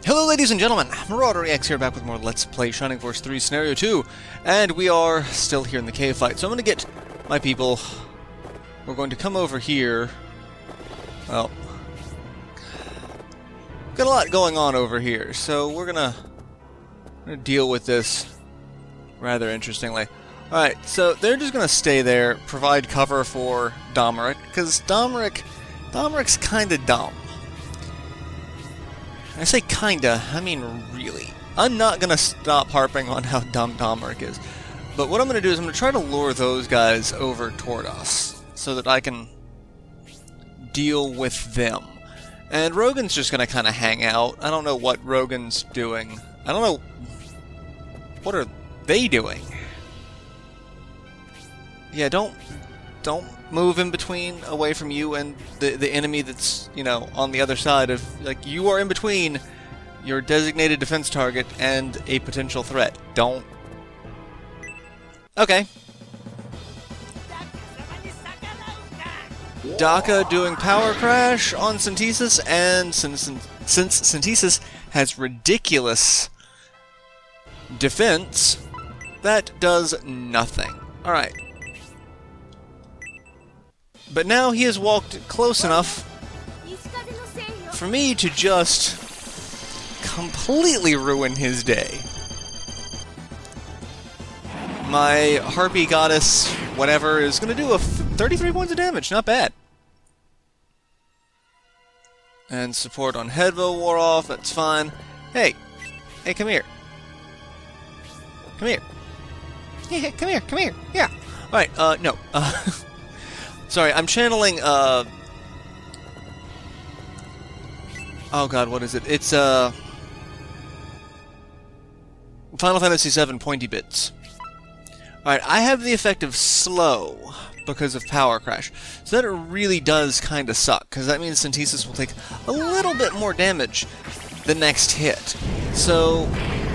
Hello ladies and gentlemen, MarauderEX here, back with more Let's Play Shining Force 3 Scenario 2, and we are still here in the cave fight, so I'm going to get my people. We're going to come over here. Well, got a lot going on over here, so we're going to deal with this rather interestingly. Alright, so they're just going to stay there, provide cover for Domeric, because Domeric's kind of dumb. I say kinda, I mean really. I'm not gonna stop harping on how dumb Domeric is. But what I'm gonna do is I'm gonna try to lure those guys over toward us, so that I can deal with them. And Rogan's just gonna kinda hang out. I don't know what Rogan's doing. I don't know... What are they doing? Yeah, don't move in between, away from you and the enemy that's, you know, on the other side of, like, you are in between your designated defense target and a potential threat. Don't. Okay. Daka doing power crash on Synthesis, and since Synthesis has ridiculous defense, that does nothing. Alright. But now he has walked close enough for me to just completely ruin his day. My Harpy Goddess, whatever, is going to do 33 points of damage. Not bad. And support on Headville wore off. That's fine. Hey. Hey, come here. Come here. Yeah, come here. Come here. Yeah. Alright, no. Sorry, I'm channeling, oh god, what is it? It's, Final Fantasy VII Pointy Bits. Alright, I have the effect of slow because of Power Crash. So that really does kind of suck, because that means Synthesis will take a little bit more damage the next hit. So,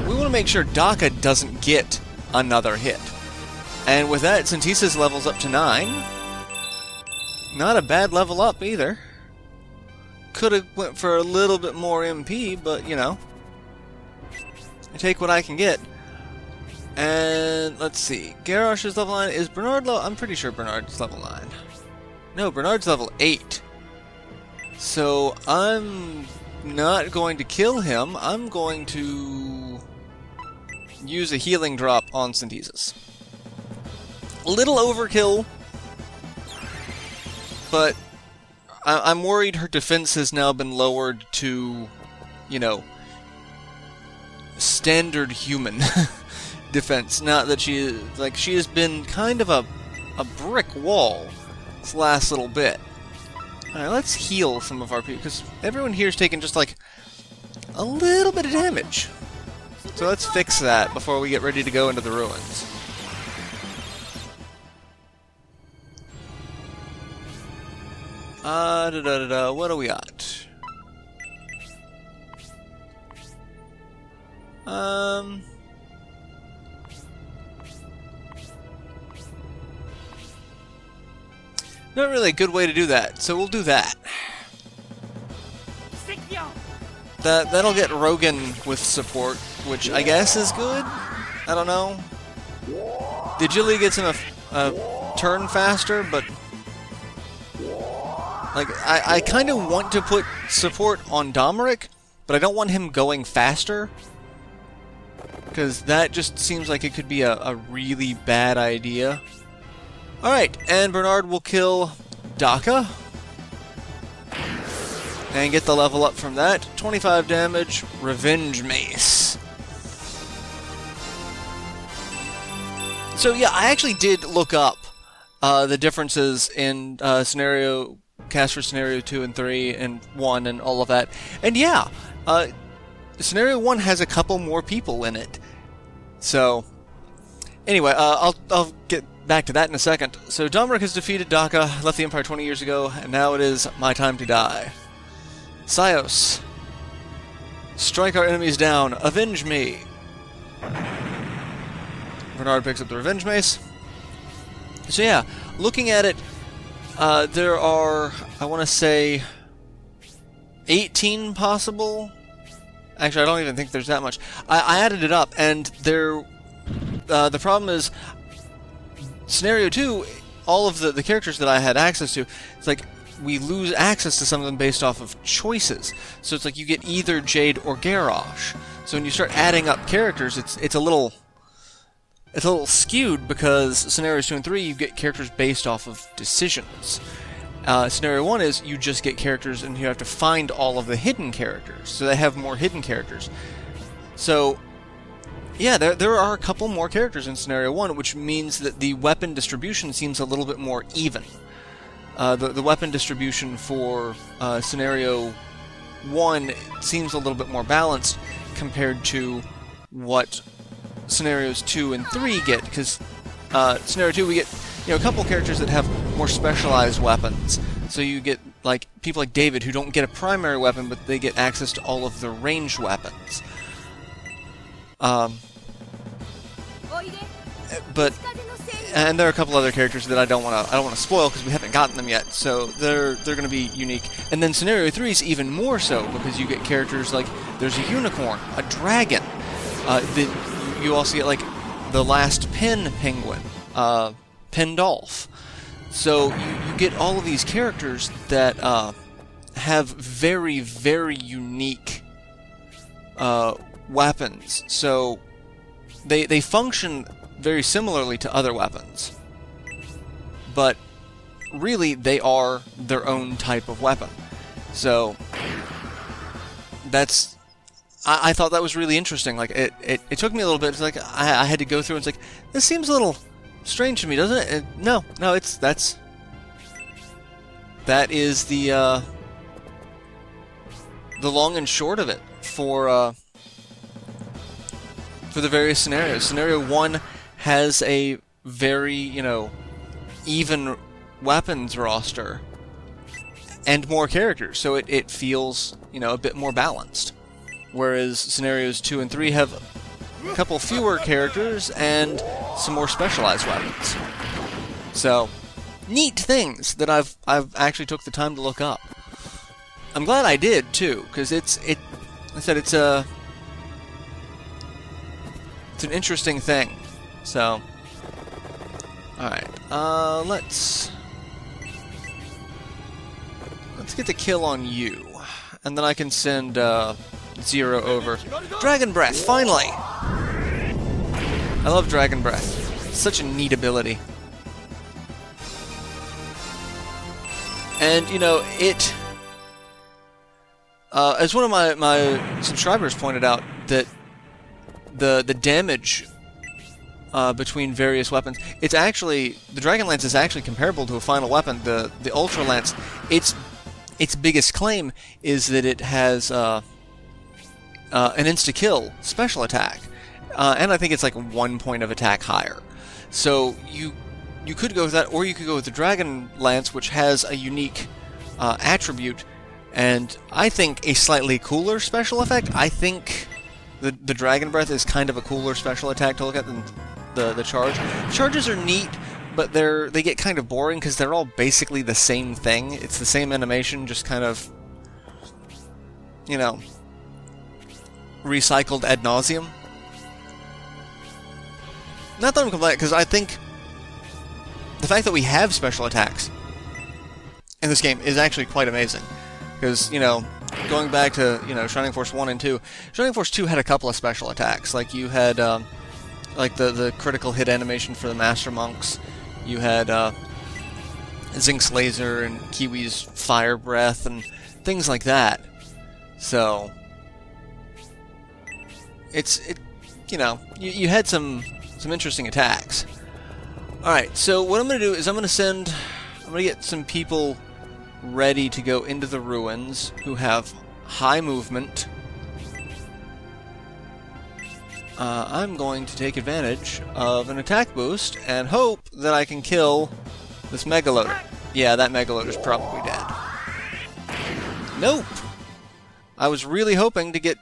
we want to make sure Daka doesn't get another hit. And with that, Synthesis levels up to 9. Not a bad level up, either. Could have went for a little bit more MP, but, you know. I take what I can get. And, let's see. Garrosh is level 9. Is Bernard level... I'm pretty sure Bernard's level 9. No, Bernard's level 8. So, I'm not going to kill him. I'm going to use a healing drop on Synthesis. A little overkill. But I'm worried her defense has now been lowered to, you know, standard human defense. Not that she has been kind of a brick wall this last little bit. Alright, let's heal some of our people, because everyone here is taking just like a little bit of damage. So let's fix that before we get ready to go into the ruins. What do we got? Not really a good way to do that, so we'll do that. That'll get Rogan with support, which I guess is good? I don't know. The agility gets him a turn faster, but... Like, I kind of want to put support on Domeric, but I don't want him going faster. Because that just seems like it could be a really bad idea. Alright, and Bernard will kill Daka. And get the level up from that. 25 damage, Revenge Mace. So yeah, I actually did look up the differences in scenario... Cast for Scenario 2 and 3 and 1 and all of that. And yeah, Scenario 1 has a couple more people in it. So, anyway, I'll get back to that in a second. So, Domeric has defeated Daka, left the Empire 20 years ago, and now it is my time to die. Cyos. Strike our enemies down. Avenge me. Bernard picks up the Revenge Mace. So yeah, looking at it, There are, I want to say, 18 possible. Actually, I don't even think there's that much. I added it up, and the problem is, Scenario 2, all of the characters that I had access to, it's like, we lose access to some of them based off of choices. So it's like you get either Jade or Garrosh. So when you start adding up characters, it's a little skewed, because Scenarios 2 and 3, you get characters based off of decisions. Scenario 1 is you just get characters and you have to find all of the hidden characters. So they have more hidden characters. So, yeah, there are a couple more characters in Scenario 1, which means that the weapon distribution seems a little bit more even. The weapon distribution for Scenario 1 seems a little bit more balanced compared to what Scenarios 2 and 3 get, because Scenario 2 we get a couple characters that have more specialized weapons. So you get like people like David who don't get a primary weapon, but they get access to all of the ranged weapons. And there are a couple other characters that I don't want to spoil because we haven't gotten them yet. So they're going to be unique. And then Scenario 3 is even more so, because you get characters like there's a unicorn, a dragon. You also get like the last penguin, Pendolph. So you get all of these characters that have very, very unique weapons. So they function very similarly to other weapons, but really they are their own type of weapon. So that's... I thought that was really interesting. Like it took me a little bit. It's like I had to go through and it's like, this seems a little strange to me, doesn't it? No, that is the long and short of it for the various scenarios. Scenario 1 has a very, even weapons roster and more characters, so it feels, a bit more balanced. Whereas Scenarios 2 and 3 have a couple fewer characters and some more specialized weapons. So, neat things that I've actually took the time to look up. I'm glad I did too, because it's an interesting thing. So, alright, let's get the kill on you, and then I can send Zero over. Dragon Breath, finally! I love Dragon Breath. It's such a neat ability. And, it... as one of my subscribers pointed out, that the damage between various weapons, it's actually... The Dragon Lance is actually comparable to a final weapon. The Ultra Lance, its biggest claim is that it has an insta-kill special attack. And I think it's like 1 point of attack higher. So you could go with that, or you could go with the Dragon Lance, which has a unique attribute, and I think a slightly cooler special effect. I think the Dragon Breath is kind of a cooler special attack to look at than the Charge. Charges are neat, but they get kind of boring because they're all basically the same thing. It's the same animation, just kind of, recycled ad nauseum. Not that I'm complaining, because I think the fact that we have special attacks in this game is actually quite amazing. Because, going back to, Shining Force 1 and 2, Shining Force 2 had a couple of special attacks. Like, you had, like, the critical hit animation for the Master Monks. You had, Zink's Laser and Kiwi's Fire Breath and things like that. So, you had some interesting attacks. Alright, so what I'm going to do is I'm going to get some people ready to go into the ruins who have high movement. I'm going to take advantage of an attack boost and hope that I can kill this Megaloader. Yeah, that Megaloader's probably dead. Nope! I was really hoping to get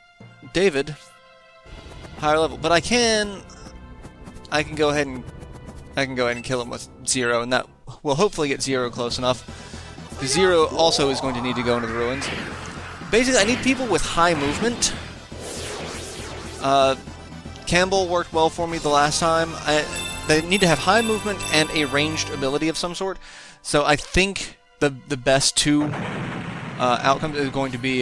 David higher level, but I can go ahead and kill him with Zero, and that we'll hopefully get Zero close enough. Zero also is going to need to go into the ruins. Basically, I need people with high movement. Campbell worked well for me the last time. They need to have high movement and a ranged ability of some sort. So I think the best two outcomes is going to be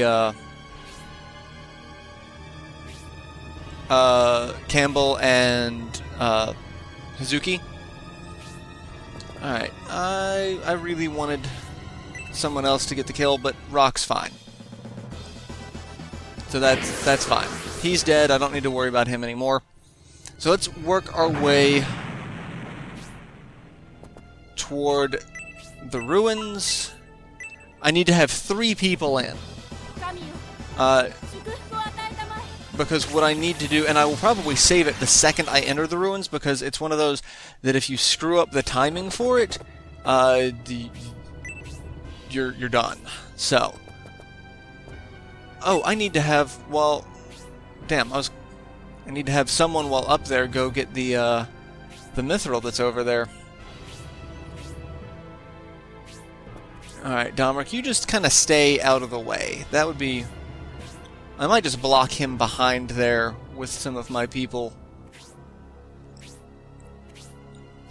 Campbell and Hazuki. Alright, I really wanted someone else to get the kill, but Rock's fine. So that's fine. He's dead, I don't need to worry about him anymore. So let's work our way toward the ruins. I need to have 3 people in. Because what I need to do, and I will probably save it the second I enter the ruins, because it's one of those that if you screw up the timing for it, you're done. So, oh, I need to have, well, damn, I need to have someone while up there go get the mithril that's over there. Alright, Domric, you just kind of stay out of the way. That would be... I might just block him behind there with some of my people.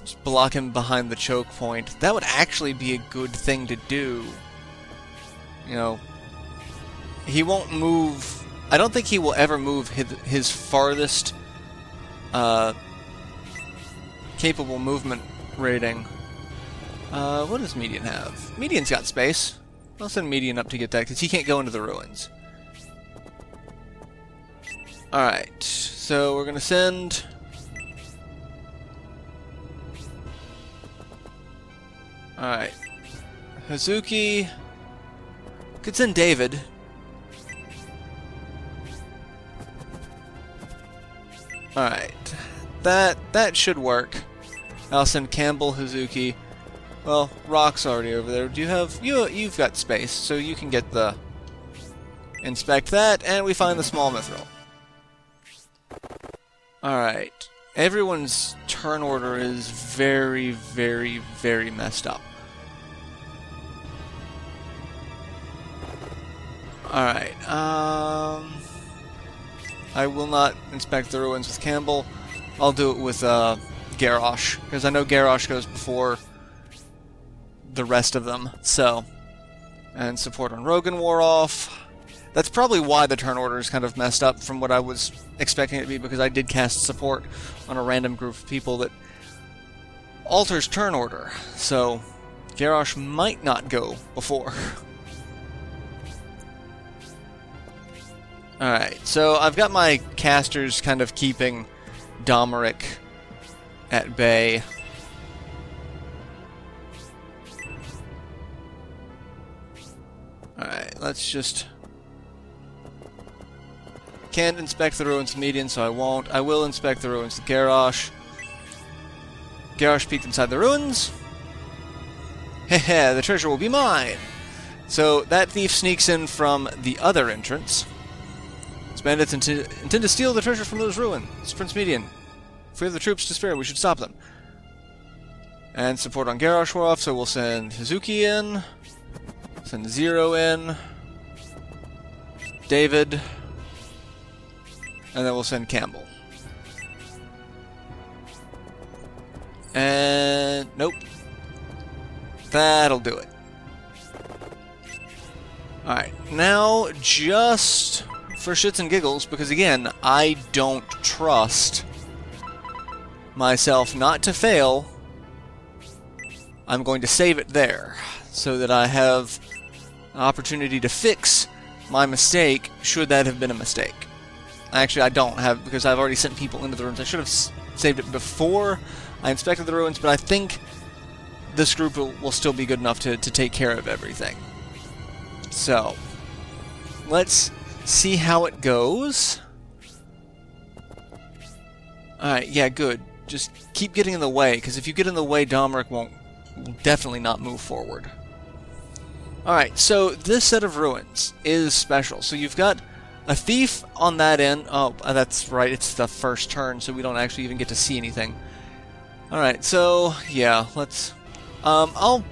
Just block him behind the choke point. That would actually be a good thing to do. You know, he won't move... I don't think he will ever move his farthest capable movement rating. What does Median have? Median's got space. I'll send Median up to get that, because he can't go into the ruins. Alright, so we're gonna send... Alright. Hazuki... Could send David. Alright. That should work. I'll send Campbell, Hazuki... Well, Rock's already over there. Do you have... You've got space, so you can get the... Inspect that, and we find the small mithril. Alright. Everyone's turn order is very, very, very messed up. Alright, I will not inspect the ruins with Campbell. I'll do it with, Garrosh, because I know Garrosh goes before the rest of them, so... And support on Rogan wore off. That's probably why the turn order is kind of messed up from what I was expecting it to be, because I did cast support on a random group of people that alters turn order. So, Garrosh might not go before. Alright, so I've got my casters kind of keeping Domric at bay. Alright, let's just... Can't inspect the ruins of Median, so I won't. I will inspect the ruins of Garrosh. Garrosh peeked inside the ruins. Heh, the treasure will be mine! So, that thief sneaks in from the other entrance. These bandits intend to steal the treasure from those ruins. Prince Median. If we have the troops to spare, we should stop them. And support on Garrosh wore off, so we'll send Hazuki in. Send Zero in. David. And then we'll send Campbell. And... nope. That'll do it. Alright, now just for shits and giggles, because again, I don't trust myself not to fail, I'm going to save it there, so that I have an opportunity to fix my mistake, should that have been a mistake. Actually, I don't have, because I've already sent people into the ruins. I should have saved it before I inspected the ruins, but I think this group will still be good enough to take care of everything. So, let's see how it goes. Alright, yeah, good. Just keep getting in the way, because if you get in the way, Domric will definitely not move forward. Alright, so this set of ruins is special. So you've got a thief on that end. Oh, that's right, it's the first turn, so we don't actually even get to see anything. Alright, so, yeah, let's I'll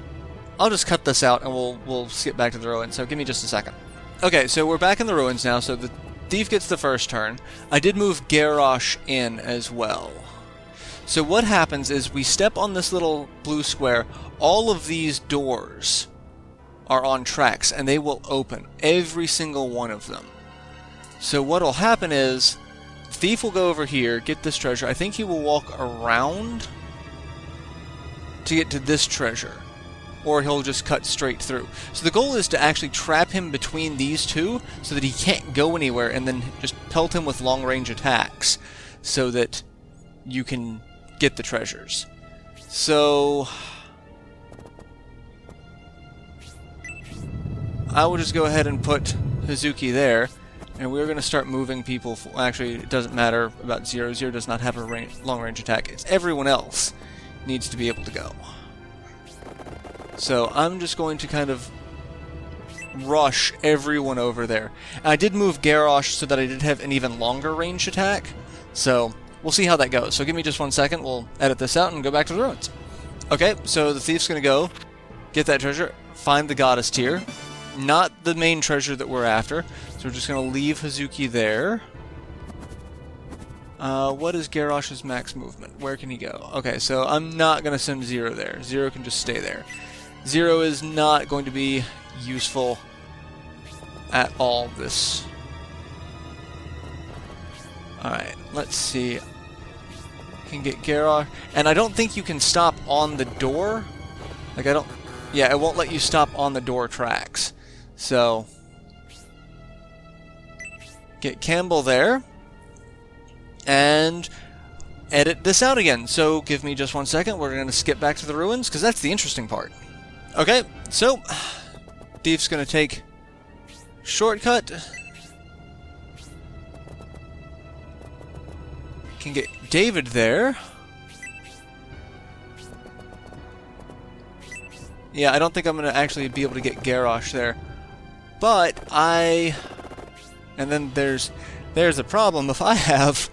just cut this out and we'll skip back to the ruins. So give me just a second. Okay, so we're back in the ruins now. So the thief gets the first turn. I did move Garrosh in as well. So what happens is we step on this little blue square. All of these doors are on tracks and they will open, every single one of them. So what will happen is thief will go over here, get this treasure. I think he will walk around to get to this treasure, or he'll just cut straight through. So the goal is to actually trap him between these two so that he can't go anywhere, and then just pelt him with long-range attacks so that you can get the treasures. So I will just go ahead and put Hazuki there, and we're going to start moving people. Actually, it doesn't matter about Zero. Zero does not have a long-range attack. It's everyone else needs to be able to go. So I'm just going to kind of rush everyone over there. And I did move Garrosh so that I did have an even longer range attack. So we'll see how that goes. So give me just 1 second. We'll edit this out and go back to the ruins. Okay, so the thief's going to go get that treasure, find the goddess tier. Not the main treasure that we're after. So we're just going to leave Hazuki there. What is Garrosh's max movement? Where can he go? Okay, so I'm not going to send Zero there. Zero can just stay there. Zero is not going to be useful at all this. Alright, let's see. You can get Garrosh. And I don't think you can stop on the door. Like, I don't... Yeah, it won't let you stop on the door tracks. So... Get Campbell there. And edit this out again. So give me just 1 second. We're going to skip back to the ruins, because that's the interesting part. Okay, so thief's going to take shortcut. Can get David there. Yeah, I don't think I'm going to actually be able to get Garrosh there. But and then there's a problem. If I have...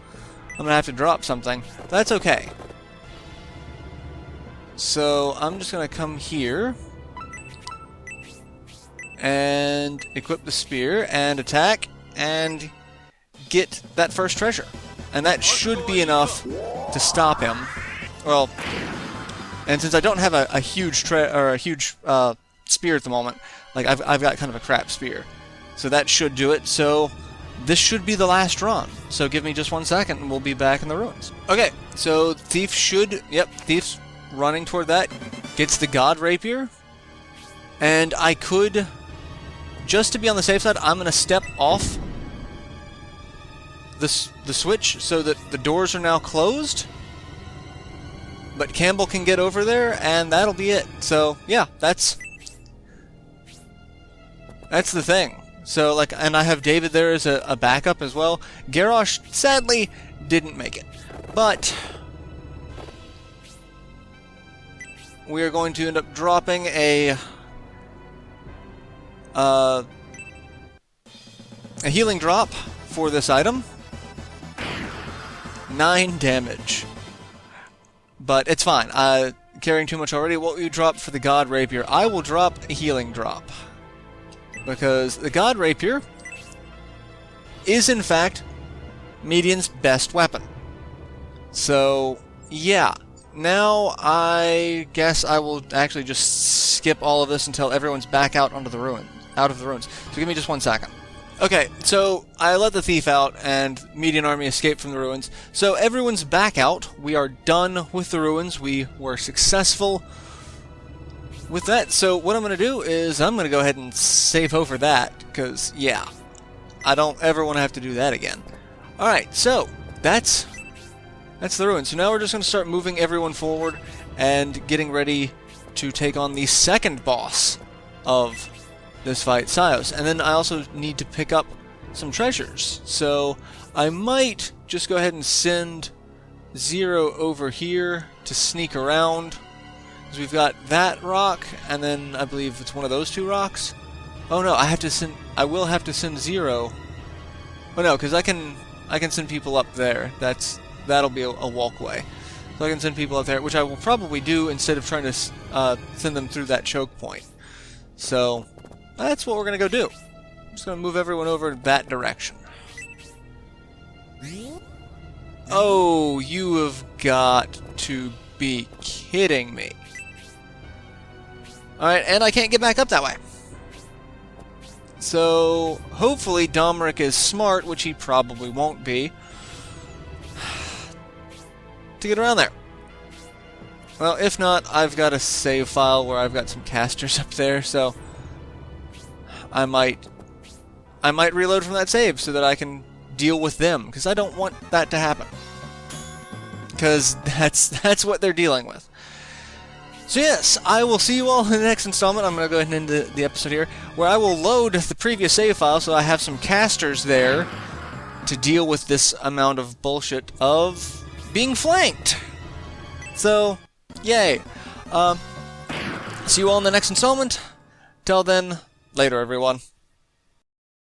I'm going to have to drop something. That's okay. So I'm just going to come here and equip the spear and attack and get that first treasure. And that should be enough to stop him. Well, and since I don't have a huge spear at the moment, like I've got kind of a crap spear. So that should do it. So this should be the last run. So give me just 1 second and we'll be back in the ruins. Okay, so Thief should... Yep, Thief's running toward that. Gets the God Rapier. And I could... Just to be on the safe side, I'm going to step off the switch so that the doors are now closed. But Campbell can get over there and that'll be it. So, yeah, that's the thing. So, like, and I have David there as a backup as well. Garrosh, sadly, didn't make it. But we are going to end up dropping a healing drop for this item. 9 damage. But it's fine. Carrying too much already. What will you drop for the God Rapier? I will drop a healing drop. Because the God Rapier is, in fact, Median's best weapon. So, yeah. Now, I guess I will actually just skip all of this until everyone's back out of the ruins. So give me just 1 second. Okay, so I let the thief out, and Median army escaped from the ruins. So everyone's back out. We are done with the ruins. We were successful with that. So what I'm going to do is I'm going to go ahead and save over that, because, yeah, I don't ever want to have to do that again. Alright, so that's the ruins. So now we're just going to start moving everyone forward and getting ready to take on the second boss of this fight, cyos. And then I also need to pick up some treasures. So I might just go ahead and send Zero over here to sneak around. Because we've got that rock, and then I believe it's one of those 2 rocks. Oh no, I will have to send Zero. Oh no, because I can send people up there. That'll be a walkway. So So I can send people out there, which I will probably do instead of trying to send them through that choke point. So that's what we're going to go do. I'm just going to move everyone over in that direction. Oh, you have got to be kidding me. Alright, and I can't get back up that way. So, hopefully Domeric is smart, which he probably won't be, to get around there. Well, if not, I've got a save file where I've got some casters up there, so I might reload from that save so that I can deal with them, because I don't want that to happen. Because that's what they're dealing with. So yes, I will see you all in the next installment. I'm going to go ahead and end the episode here, where I will load the previous save file so I have some casters there to deal with this amount of bullshit of being flanked. So, yay. See you all in the next installment. Till then, later everyone.